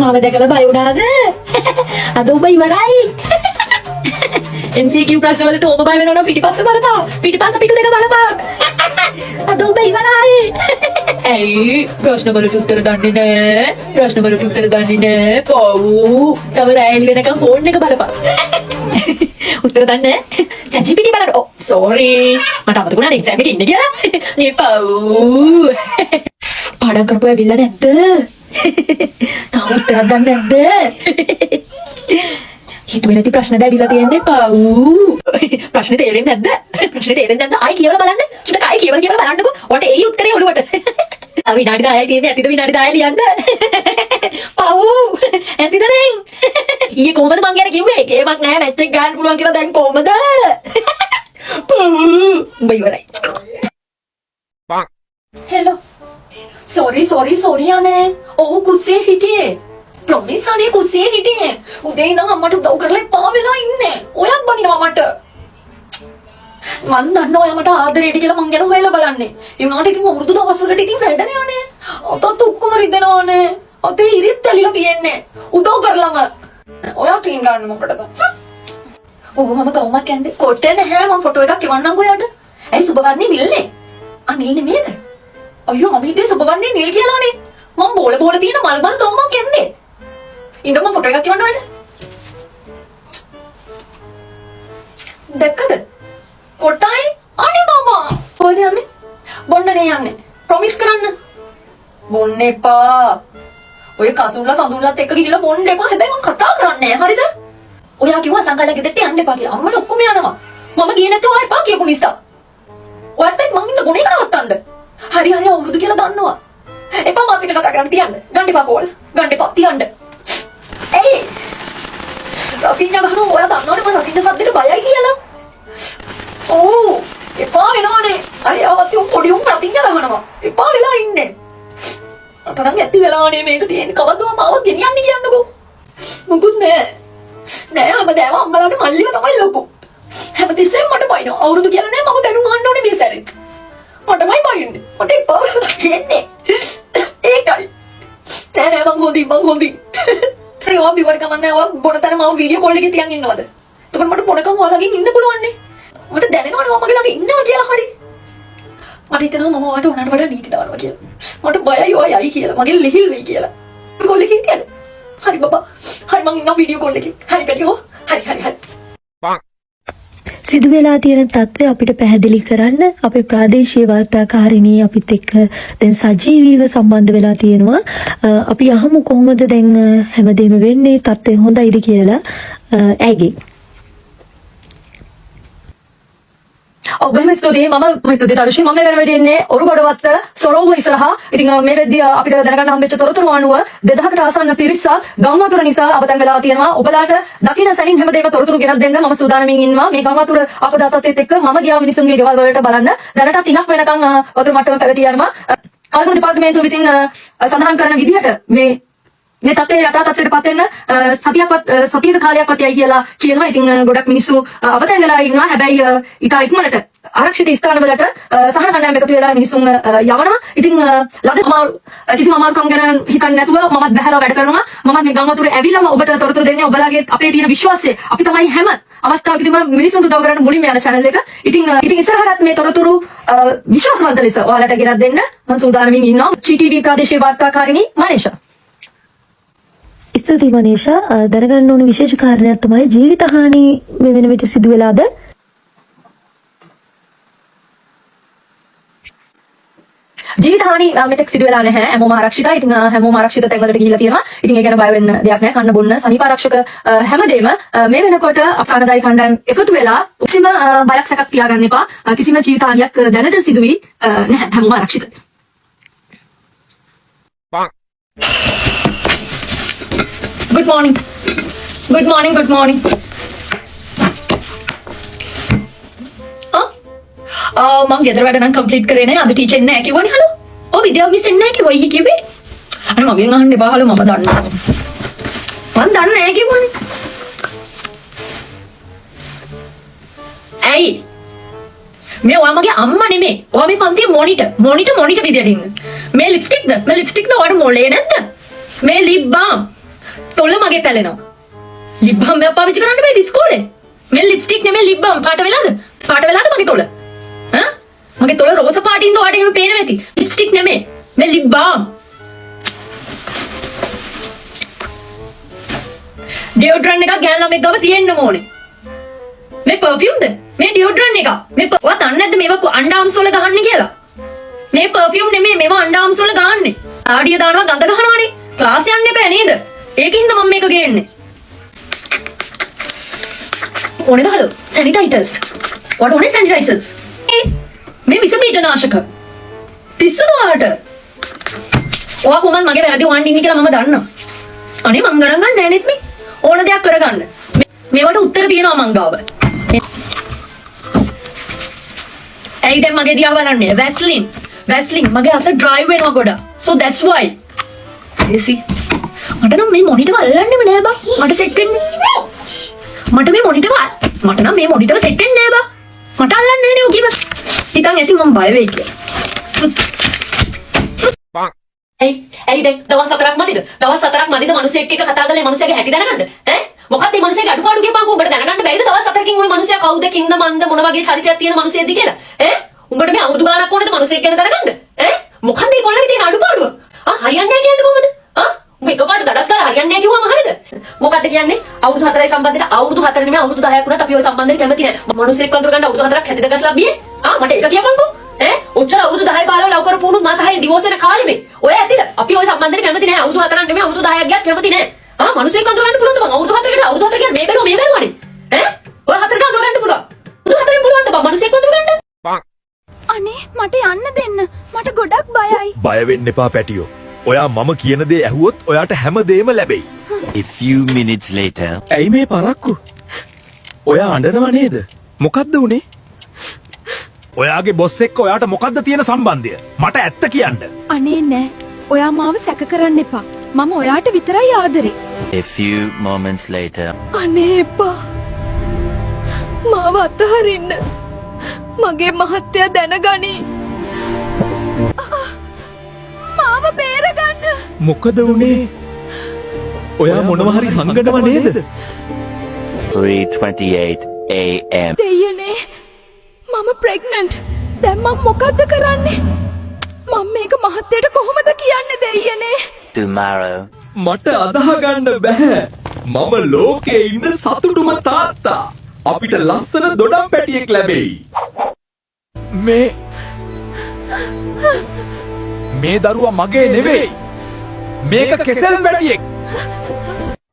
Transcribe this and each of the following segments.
මාව දැකලා බය වුණාද? අද ඔබ ඉවරයි. MCQ ප්‍රශ්න වලට ඔබ බය වෙනවා නම් පිටිපස්ස බලපන්. පිටිපස්ස පිටු දෙක බලපන්. අද ඔබ ඉවරයි. ඇයි ප්‍රශ්න වලට උත්තර දන්නේ නැහැ? ප්‍රශ්න වලට උත්තර දන්නේ නැහැ. පව්. තව රැයිල් වෙනකම් ෆෝන් එක බලපන්. උත්තර දන්නේ නැහැ? ChatGPT බලන්න. ඔව් සෝරි. මට අමතක වුණා එක්සෑම් එකට ඉන්න කියලා. මේ පව්. පාඩම් කරපුවා ඇවිල්ලා නැද්ද? තාම උත්තරයක් දන්නේ නැද්ද? හිතුවේ නැති ප්‍රශ්න දැවිලා තියෙන්නේ පව්. ප්‍රශ්නේ තේරෙන්නේ නැද්ද? ප්‍රශ්නේ තේරෙන්නේ නැද්ද? ආයි කියලා බලන්න. චුට්ටක් ආයි කියලා බලන්නකෝ. ඔයාට එයි උත්තරේ ඔළුවට. විනාඩි 10යි තියෙන්නේ. ඇතිද විනාඩි 10 ලියන්න? පව්. ඇතිද දැන්? ඊයේ කොහමද මං ගැන කිව්වේ? ගේමක් නෑ මැච් එක ගන්න පුළුවන් කියලා දැන් කොහමද? පව්. උඹ ඉවරයි. හෙලෝ. සෝරි අනේ. ඔව් කුස්සියේ හිටියේ. ප්‍රොමිස් අනේ කුස්සියේ හිටියේ. උදේ ඉඳන් අම්මට උදව් කරලා එපා වෙලා ඉන්නේ. ඔයත් බනිනවා මට. මන් දන්නවා ඔයා මට ආදරේට කියලා මං ගැන හොයලා බලන්නේ. ඒ වුණාට ඉතින් වරුදු දවස් වලට ඉතින් වැඩනේ අනේ. අතත් ඔක්කොම රිදෙනවානේ. අතේ ඉරිත් ඇලිලා තියෙන්නේ. උදව් කරලම. ඔයා ක්ලීන් ගන්න මොකටද? ඔව් මම කවුමක් කැන්දේ. කොටේ නැහැ මම ෆොටෝ එකක් එවන්නම් ඔයාට. ඇයි සුබවර්ණේ නිල්නේ? අනිල් නෙමෙයිද? අයියෝ මම හිතේ සුබවර්ණේ නිල් කියලානේ. මම බෝල තියෙන මල් කවුමක් කැන්දේ. ඉන්න මම ෆොටෝ එකක් එවන්න ඕනේ. දැක්කද? කොටයි අනේ මාමා. කොහෙද යන්නේ? බොන්නනේ යන්නේ. ප්‍රොමිස් කරන්න. බොන්න එපා. ඔය කසුල්ලා සඳුල්ලත් එක්ක ගිහිල්ලා බොන්න එපා. හැබැයි මම කතා කරන්නේ නැහැ. හරිද? ඔයා කිව්වා සංගලලා ගෙදරට යන්න එපා කියලා. අම්මලා ඔක්කොම යනවා. මම ගියේ නැතුව ආ එපා කියපු නිසා. ඔයාට මං ඉන්න ගුණේ නවත්තන්න. හරි අවුරුදු කියලා දන්නවා. එපා මාත් එක්ක කතා කරන්න තියන්න. ගන්න එපා කෝල්. ගන්න එපා තියන්න. ඇයි? රතිඤ්ඤා ගහනවා ඔයා දන්නවනේ මම රතිඤ්ඤා සද්දෙට බයයි කියලා. ඕ එපා වෙනවනේ. අර යවත්ති උන් පොඩි උන් රතිඤ්ඤා ගහනවා. එපා වෙලා ඉන්නේ. අතනම් ඇති වෙලානේ මේක තියෙන්නේ. කවදද මාව ගෙනියන්නේ කියන්නකෝ. මුකුත් නෑ. නෑ හැමදාම අම්මලාට මල්ලිව තමයි ලොකු. හැමතිස්සෙම මට බයිනවා. අවුරුදු කියලා නෑ මම බැනුම් අහන්න ඕනේ මේ සැරේ. මටමයි බයින්නේ. මට එපා කියන්නේ. ඒකයි. නෑ මං හොඳින්. හරි ඔයා බිවර ගමන්නේ ඔයා බොනතර මම වීඩියෝ කෝල් එකේ තියන් ඉන්නවද? එතකොට මට පොඩකම ඔයාලගෙන් ඉන්න පුළුවන් නේ. මට දැනෙනවනේ මමගේ ළඟ ඉන්නවා කියලා හරි. මට හිතෙනවා මම ඔයාට උනට වඩා නීති දානවා කියලා. මට බයයි ඔයා යයි කියලා. මගේ ලිහිල් වෙයි කියලා. කෝල් එකේ හිටියද? හරි බබා. හරි මං ඉන්නවා වීඩියෝ කෝල් එකේ. හරි පැටියෝ. හරි. සිදු වෙලා තියෙන තත්ත්වය අපිට පැහැදිලි කරන්න අපේ ප්‍රාදේශීය වාර්තාකාරිණී අපිත් එක්ක දැන් සජීවීව සම්බන්ධ වෙලා තියෙනවා. අපි අහමු කොහොමද දැන් හැමදේම වෙන්නේ, තත්ත්වය හොඳයිද කියලා. ඇයිගේ ඔබම ස්තුතියි මම ස්තුතියි තරුෂි මම වෙන වෙන්නේ ඔරුගොඩවත්ත සොරෝව ඉස්සරහා. ඉතින් මේ වෙද්දී අපිට දැනගන්න හම්බෙච්ච තොරතුරු අනුව 2000කට ආසන්න පිරිසක් ගම් වතුර නිසා අවතන් වෙලා තියෙනවා. ඔබලාට දකින්න සැනින් හැමදේම තොරතුරු ගෙනත් දෙන්න මම සූදානම්ින් ඉන්නවා. මේ ගම් වතුර අපදා තත්ත්වෙත් එක්ක මම ගියා මිනිසුන්ගේ ගෙවල් වලට බලන්න. දැනටත් ඉනක් වෙනකන් වතුර මට්ටම පැවතී යනවා. කල්පනා දෙපාර්තමේන්තුව විසින් සඳහන් කරන විදිහට මේ තත්ත්වයේ යථා තත්ත්වයට පත් වෙන්න සතියක කාලයක්වත් යයි කියලා කියනවා. ඉතින් ගොඩක් මිනිස්සු අවතැන් වෙලා ඉන්නවා. හැබැයි ඊට ඉක්මනට ආරක්ෂිත ස්ථානවලට සහන කණ්ඩායම් එකතු වෙලා මිනිසුන් යවනවා. ඉතින් කිසිම අමාරුකම් ගැන හිතන්නේ නැතුව මමත් බහැලා වැඩ කරනවා. මමත් මේ ගම් වතුරේ ඇවිල්ලාම ඔබට තොරතුරු දෙන්නේ. ඔබලාගේ අපේ තියෙන විශ්වාසය අපි තමයි හැම අවස්ථාවකදීම මිනිසුන්ට උදව් කරන්න මුලින්ම යන channel එක. ඉතින් ඉස්සරහටත් මේ තොරතුරු විශ්වාසවන්ත ලෙස ඔයාලට ගෙනත් දෙන්න මම සූදානම්ින් ඉන්නවා. GTV ප්‍රාදේශීය වාර්තාකාරිණී මනේෂා. ස්තුතියි මනේෂා. දැනගන්න ඕන විශේෂ කාරණයක් තමයි ජීවිත හානි මේ වෙන විට සිදු වෙලාද? ජීවිත හානි මෙතෙක් සිදු වෙලා නැහැ. හැමෝම ආරක්ෂිතයි. ඉතින් හැමෝම ආරක්ෂිත තැන්වලට ගිහිල්ලා තියෙනවා. ඉතින් ඒ ගැන බය වෙන්න දෙයක් නැහැ. කන්න බොන්න සනීප ආරක්ෂක හැමදේම මේ වෙනකොට අපසානදායි කණ්ඩායම් එකතු වෙලා කිසිම බයක් සැකක් තියාගන්න එපා. කිසිම ජීවිත හානියක් දැනට සිදු වී නැහැ. හැමෝම ආරක්ෂිතයි. Good morning. මම ගෙදර වැඩ නම් කම්ප්ලීට් කරේ නැහැ. අද ටීචර් එන්නේ නැහැ කිව්වනේ. හලෝ. ඔව් විද්‍යාව මිස් එන්නේ නැහැ කිව්වා ඊයේ කිව්වේ. අනේ මගෙන් අහන්න එපා. හලෝ මම දන්නවා. මම දන්නේ නැහැ කිව්වනේ. ඇයි? මේ ඔයා මගේ අම්මා නෙමෙයි. ඔයා මේ පන්තියේ මොනිටර් විදියට ඉන්න. මේ ලිප්ස්ටික්ද? ඔයාට මොලේ නැද්ද? මේ ලිප් බාම් තොල්ල මගේ පැලෙනවා. ලිප් බාම් එකක් පාවිච්චි කරන්න බෑද ඉස්කෝලේ? මේ ලිප්ස්ටික් නෙමෙයි ලිප් බාම් පාට වෙලාද? පාට වෙලාද මගේ තොල? ඈ? මගේ තොල රෝස පාටින්ද ඔයාට එහෙම පේනවා ඇති. ලිප්ස්ටික් නෙමෙයි. මේ ලිප් බාම්. ඩියෝඩ්‍රන්ට් එකක් ගෑන් ළමෙක් ගාව තියෙන්න ඕනේ. මේ පර්ෆියුම්ද? මේ ඩියෝඩ්‍රන්ට් එක. මේ ඔයා දන්නේ නැද්ද මේවා අන්ඩාම්ස් වල ගහන්නේ කියලා? මේ පර්ෆියුම් නෙමෙයි මේවා අන්ඩාම්ස් වල ගහන්නේ. ආඩිය දානවා ගඳ ගහනවානේ. ක්ලාස් යන්න එපා නේද? ඒකින්ද මම මේක ගේන්නේ. ඕනේද හලෝ? සැනිටයිසර්ස්. ඔයාට ඕනේ සැනිටයිසර්ස්? මේ විස බීජනාශක. පිස්සුද ඔයාට? ඔයා කොහොමද මගේ වැරදි හොයන්න ඉන්නේ කියලා මම දන්නවා. අනේ මං ගණන් ගන්න නෑ නෙත් මේ. ඕන දෙයක් කරගන්න. මේවට උත්තර තියෙනවා මං ගාව. ඇයි දැන් මගේ දිහා බලන්නේ? වැස්ලින් මගේ අත ඩ්‍රයි වෙනවා ගොඩක්. So that's why. එසි. මට නම් මේ මොනිටර් අල්ලන්නෙම නෑ බා. මට සෙට් වෙන්නේ. මට මේ මොනිටර් සෙට් වෙන්නේ නෑ බා. මට අල්ලන්නේ නෑනේ ඔගිව. හිතන් ඇති මම බය වෙයි කියලා. ඇයි දැන් දවස් 4ක් මදිද? දවස් 4ක් මදිද මිනිස්සෙක් එක්ක කතා කරලා මිනිස්සයාගේ හැටි දැනගන්න? ඈ? මොකක්ද මේ මිනිස්සයාගේ අඩුපාඩු කියපන්කෝ උඹට දැනගන්න බැයිද දවස් 4කින් ওই මිනිස්සයා කවුද කින්ද මන්ද මොන වගේ චරිතයක් තියෙන මිනිස්සෙක්ද කියලා? ඈ? උඹට මේ අවුරුදු ගාණක් ඕනද මිනිස්සෙක් ගැන දැනගන්න? ඈ? මොකක්ද මේ කොල්ලගේ තියෙන අඩුපාඩුව? හරියන්නේ නැහැ කියන්නේ කොහොමද? උඹ එකපාරට දඩස් ගාලා හරියන්නේ නැහැ කිව්වම හරියද? මොකක්ද කියන්නේ? අවුරුදු 4යි සම්බන්ධයට අවුරුදු 4 නෙමෙයි අවුරුදු 10ක් වුණත් අපි ওই සම්බන්ධයට කැමති නැහැ. මිනිස්සෙක් වඳුර ගන්න අවුරුදු 4ක් හැදිද ගස්ලා බියේ? මට ඒක කියපන්කෝ. ඔච්චර අවුරුදු 10 15 ලව් කරපු උණු මාස 6 ඩිවෝස් වෙන කාලෙ මේ. ඔය ඇතිද? අපි ওই සම්බන්ධයට කැමති නැහැ. අවුරුදු 4ක් නෙමෙයි අවුරුදු 10ක් ගියත් කැමති නැහැ. මිනිස්සෙක් අඳුර ගන්න පුළුවන්ද බං? අවුරුදු 4කට අවුරුදු 4 කියන්නේ මේ බැලුවනේ. ඔය 4කට අඳුර ගන්න පුළුවන්. අවුරුදු 4ෙන් පුළුවන්ද බං මිනිස්සෙක් අඳුර ගන්න? අනේ මට යන්න දෙන්න. මට ගොඩක් බයයි. බය වෙන්න එපා පැටියෝ. ඔයා මම කියන දේ ඇහුවොත් ඔයාට හැමදේම ලැබෙයි. A few minutes later. ඇයි මේ පරක්කු? ඔයා අඬනව නේද? මොකද්ද උනේ? ඔයාගේ බොස් එක්ක ඔයාට මොකද්ද තියෙන සම්බන්ධය? මට ඇත්ත කියන්න. අනේ නෑ. ඔයා මාව සැක කරන්න එපා. මම ඔයාට විතරයි ආදරේ. A few moments later. අනේ එපා. මාව අතහරින්න. මගේ මහත්තයා දැනගනි. මාව බේරගන්න. මොකද උනේ? ඔයා මොනවා හරි හංගනව නේද? 3:28 a.m. දෙයනේ. මම ප්‍රෙග්නන්ට්. දැන් මම මොකද්ද කරන්නේ? මම මේක මහත්තයට කොහොමද කියන්නේ දෙයියනේ? Tomorrow. මට අදහ ගන්න බෑ. මම ලෝකේ ඉන්න සතුටුම තාත්තා. අපිට ලස්සන දොඩම් පැටියෙක් ලැබෙයි. මේ දරුවා මගේ නෙවෙයි. මේක කෙසෙල් පැටියෙක්.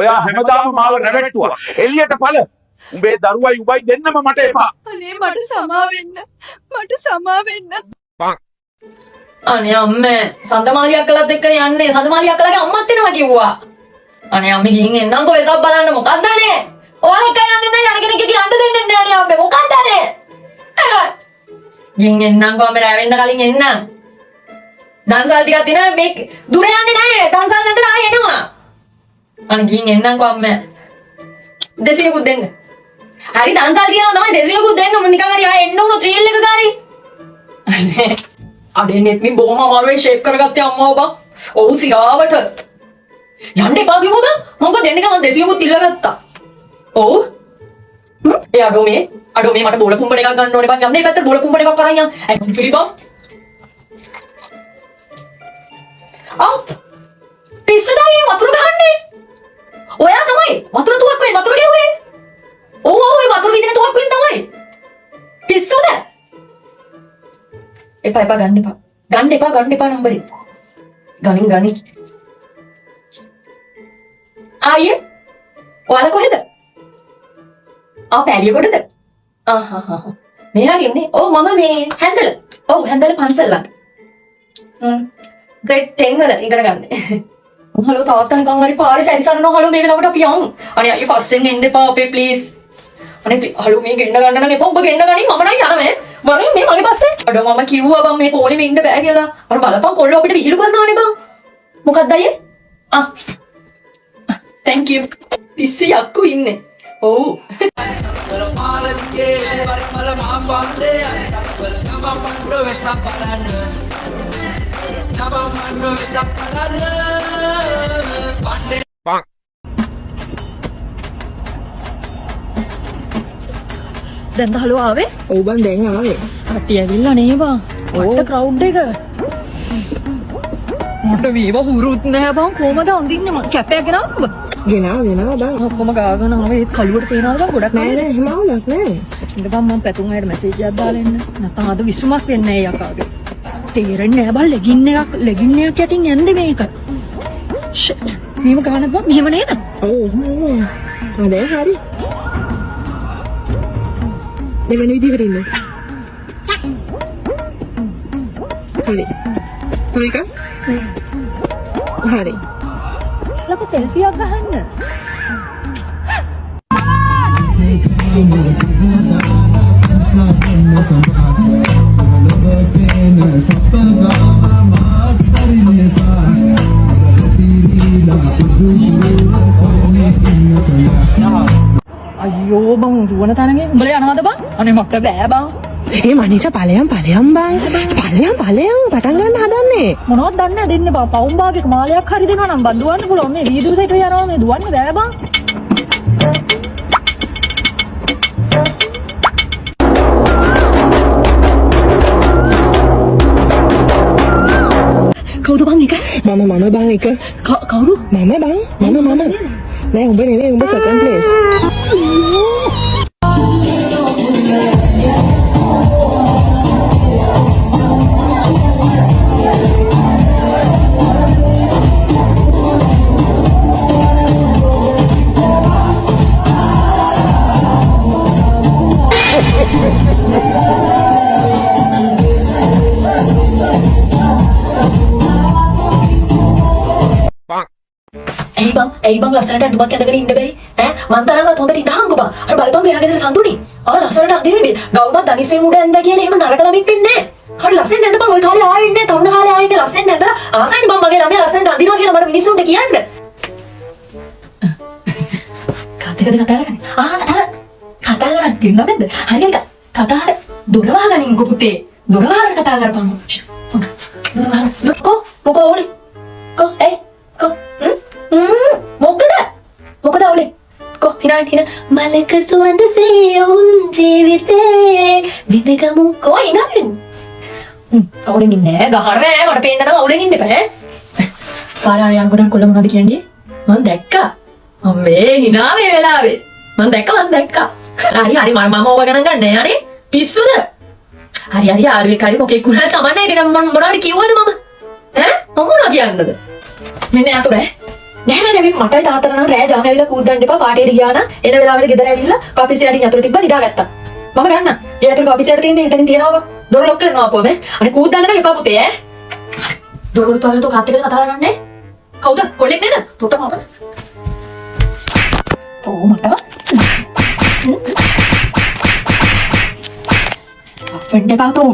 ඔයා හැමදාම මාව රැවට්ටුවා. එළියට ඵල. උඹේ දරුවයි උඹයි දෙන්නම මට එපා. අනේ මට සමා වෙන්න. මට සමා වෙන්න. අනේ අම්මේ සඳමාලියක් කළත් එක්ක යන්නේ. සඳමාලියක් කළාගේ අම්මත් එනවා කිව්වා. අනේ අම්මේ ගිහින් එන්නම්කෝ වෙසක් බලන්න මොකක්ද අනේ? ඔයාලා එක යන්නේ නැහැ යන කෙනෙක් යන්න දෙන්නේ නැහැ නේ අම්මේ. මොකක්ද අනේ? ගිහින් එන්නම්කෝ අම්මේ රැ වෙන්න කලින් එන්නම්. දන්සල් ටිකක් තියෙනවා මේ දුර යන්නේ නැහැ. දන්සල් නැන්දලා ආයෙ එනවා. අනේ ගිහින් එන්නම්කෝ අම්මේ. 200කුත් දෙන්න. හරි දන්සල් කියනවා තමයි 200කුත් දෙන්න. මම නිකන් හරි ආයෙ එන්න උණු ත්‍රිල් එක ගානේ. අනේ අඩේ නෙත් මේ බොහොම අමාරුවෙන් ෂේප් කරගත්තේ අම්මා ඔබ. ඔව් සිරාවට. යන්න එපා කිව්වම මම දෙන්න එක මම 200කුත් ඉල්ලගත්තා. ඔව්. ඒ අඩෝ මේ මට බෝල පුම්බන එකක් ගන්න ඕනේ බං. යන්න මේ පැත්තට බෝල පුම්බන එකක් අරන් යන්න. පිළිපො. පිස්සුදායි වතුර ගහන්නේ. ඔයා තමයි වතුර තුවක්කුවේ වතුර ගෙවුවේ. ඔව් ඔය වතුර විදින තුවක්කුවෙන් තමයි. පිස්සුද? එපා ගන්න එපා නම්බරේ. ගනින්. ආයේ ඔයාලා කොහෙද? පැලිය කොටද? මේ හරියන්නේ. ඔව් මම මේ හැන්දල. ඔව් හැන්දල පන්සල් ළඟ. ග්‍රේඩ් 10 වල ඉගෙන ගන්න. හලෝ තාත්තා නිකන් හරි පාරේ සැරිසරනවා. හලෝ මේ වෙලාවට අපි යමු. අනේ අයියෝ පස්සෙන් එන්න එපා අපේ ප්ලීස්. අනේ හලෝ මේ ගෙන්න ගන්න නම් එපා. ඔබ ගෙන්න ගනින් මම නම් යනවා. වරින් මේ මගේ පස්සේ. අඩෝ මම කිව්වා බං මේ පොලිමේ ඉන්න බෑ කියලා. අර බලපන් කොල්ලෝ අපිට විහිළු කරනවානේ බං. මොකක්ද අයියේ? thank you. පිස්සු යක්කු ඉන්නේ. ඔව්. දැන්ද හලෝ ආවේ? ඔව් බං දැන් ආවේ. කට්ටිය ඇවිල්ලා නේ බං. මට ක්‍රවුඩ් එක. මට මේව හුරුත් නෑ බං. කොහමද අඳින්නේ මං කැපයක් ගෙනාවද? ගෙනාව බං. ඔක්කොම ගාගෙන ආවේ ඒත් කළුවට තියනවද බං ගොඩක් නෑ නෑ එහෙම අවුලක් නෑ. ඉඳන් මම පැතුම් අයට මැසේජ් එකක් දාලා එන්න. නැත්නම් අද විසුමක් වෙන්නේ නෑ යකාගේ. තේරෙන්නේ නෑ බං ලෙගින් එකක් යටින් යන්නේ මේක. ෂිට්. මේව ගන්නත් බං මෙහෙම නේද? ඔව් දැන් හරි. දෙවෙනි විදිහකට ඉන්න. හරි. තව එක? හරි. ලොකු සෙල්ෆියක් ගහන්න. අයියෝ බං දුවන තැනගේ උඹලා යනවද බං? අනේ මට බෑ බං. ඒ මනීෂා ඵලයන් බං. ඵලයන් පටන් ගන්න හදන්නේ. මොනවද දන්නේ නැහැ දෙන්නේ බං. පවුම් භාගයක මාලයක් හරි දෙනවා නම් බං දුවන්න පුළුවන්. මේ වීදුරු සයිට් යනවා මේ දුවන්න බෑ බං. කවුද බං එක? මම බං එක. කවුරු? මම බං. නෑ උඹ නෙවෙයි උඹ සෙකන්ඩ් ප්ලේස්. ඇයි බං ලස්සනට ඇඳුමක් ඇඳගෙන ඉන්න බැයි ඈ මං තරම්වත් හොඳට ඉඳහන්කෝ බං අර බලපන් මෙයාගේ දේ සඳුනි ලස්සනට අඳින්නේ ගවුමක් දනිසේ උඩ ඇඳ කියලා එහෙම නරක ළමෙක් වෙන්නේ නැහැ හරි ලස්සනට ඇඳ බං ඔය කාලේ ආයෙ ඉන්නේ තරුණ කාලේ ආයෙ ඉන්නේ ලස්සනට ඇඳලා ආසයින් බං මගේ ළමයා ලස්සනට අඳිනවා කියලා මට මිනිස්සුන්ට කියන්න කාටද කතා කරන්නේ කතා කරන්නේ පින්නමෙන්ද හරියට කතා දොර වහගනින්කෝ පුතේ දොර වහගෙන කතා කරපන් මොකෝ ඕනේ කො මොකද අවුලේ කො හිනා මලක සුවඳ සේවුන් ජීවිතේ විදගමු කො හිනාවෙන් අවුලෙන් ඉන්නේ ගහන බෑ මට පේන්න නම් අවුලෙන් ඉන්න බෑ පාරාය අංගුණන් කොල්ල මොනවද කියන්නේ මං දැක්කා අම්මේ හිනා මේ වෙලාවේ මං දැක්කා හරි මම ඕව ගණන් ගන්න යන්නේ පිස්සුද හරි ආරුවේ කරි මොකෙක් උනා තමන්නේ ටික මොනවද කිව්වද මම ඈ මොනවා කියන්නද මෙන්න අතේ නෑ මටයි තාත්තට නම් රෑ ජාම ඇවිල්ලා කූද්දන්න එපා පාටේට ගියා නම් එන වෙලාවට ගෙදර ඇවිල්ලා පපිසියට යතුරු තිබ්බා නිදාගත්තා මම ගන්න ඒ යතුරු පපිසියට තියෙන්නේ එතනින් තියනවා දොර ලොක් කරනවා අපෝ මේ අනේ කූද්දන්න නම් එපා පුතේ ඈ දොර වල තවල තෝ කාත් එක්කද කතා කරන්නේ කවුද කොල්ලෙක් නේද තොට මම මට අපෙන්ට කාතෝ